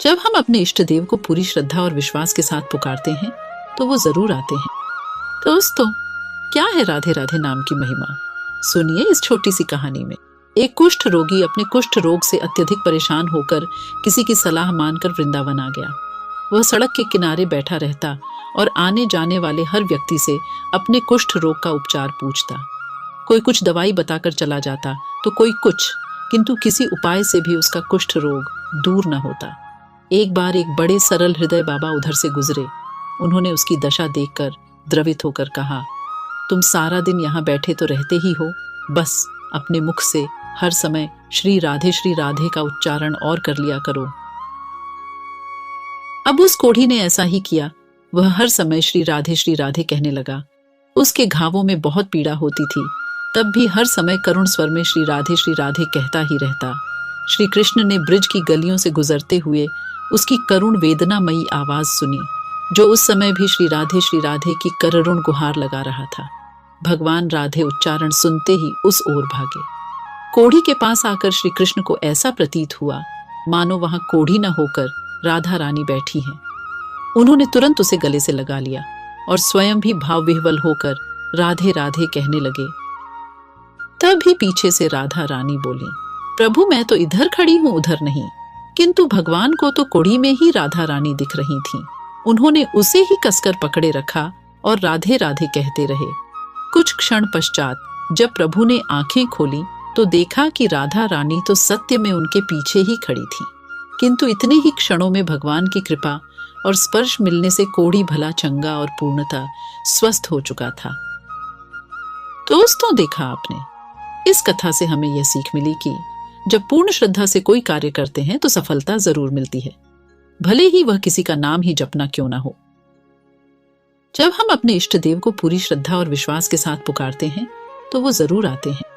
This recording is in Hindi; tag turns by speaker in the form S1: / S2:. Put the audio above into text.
S1: जब हम अपने इष्ट देव को पूरी श्रद्धा और विश्वास के साथ पुकारते हैं तो वो जरूर आते हैं। दोस्तों, क्या है राधे राधे नाम की महिमा? सुनिए इस छोटी सी कहानी में। एक कुष्ठ रोगी अपने कुष्ठ रोग से अत्यधिक परेशान होकर किसी की सलाह मानकर वृंदावन आ गया। वह सड़क के किनारे बैठा रहता और आने जाने वाले हर व्यक्ति से अपने कुष्ठ रोग का उपचार पूछता। कोई कुछ दवाई बताकर चला जाता तो कोई कुछ, किंतु किसी उपाय से भी उसका कुष्ठ रोग दूर न होता। एक बार एक बड़े सरल हृदय बाबा उधर से गुजरे। उन्होंने उसकी दशा देखकर द्रवित होकर कहा, तुम सारा दिन यहाँ बैठे तो रहते ही हो, बस अपने मुख से हर समय श्री राधे का उच्चारण और कर लिया करो। अब उस कोढ़ी ने ऐसा ही किया। वह हर समय श्री राधे कहने लगा। उसके घावों में बहुत पीड़ा होती थी, तब भी हर समय करुण स्वर में श्री राधे कहता ही रहता। श्री कृष्ण ने ब्रिज की गलियों से गुजरते हुए उसकी करुण वेदनामयी आवाज सुनी, जो उस समय भी श्री राधे की करुण गुहार लगा रहा था। भगवान राधे उच्चारण सुनते ही उस ओर भागे। कोढ़ी के पास आकर श्री कृष्ण को ऐसा प्रतीत हुआ मानो वहां कोढ़ी न होकर राधा रानी बैठी हैं। उन्होंने तुरंत उसे गले से लगा लिया और स्वयं भी भाव विह्वल होकर राधे कहने लगे। तब भी पीछे से राधा रानी बोली, प्रभु मैं तो इधर खड़ी हूं, उधर नहीं। किंतु भगवान को तो कोढ़ी में ही राधा रानी दिख रही थीं। उन्होंने उसे ही कसकर पकड़े रखा और राधे कहते रहे। कुछ क्षण पश्चात जब प्रभु ने आंखें खोली तो देखा कि राधा रानी तो सत्य में उनके पीछे ही खड़ी थी। किंतु इतने ही क्षणों में भगवान की कृपा और स्पर्श मिलने से कोढ़ी भला चंगा और पूर्णतः स्वस्थ हो चुका था। दोस्तों, देखा आपने, इस कथा से हमें यह सीख मिली कि जब पूर्ण श्रद्धा से कोई कार्य करते हैं तो सफलता जरूर मिलती है, भले ही वह किसी का नाम ही जपना क्यों ना हो। जब हम अपने इष्ट देव को पूरी श्रद्धा और विश्वास के साथ पुकारते हैं तो वो जरूर आते हैं।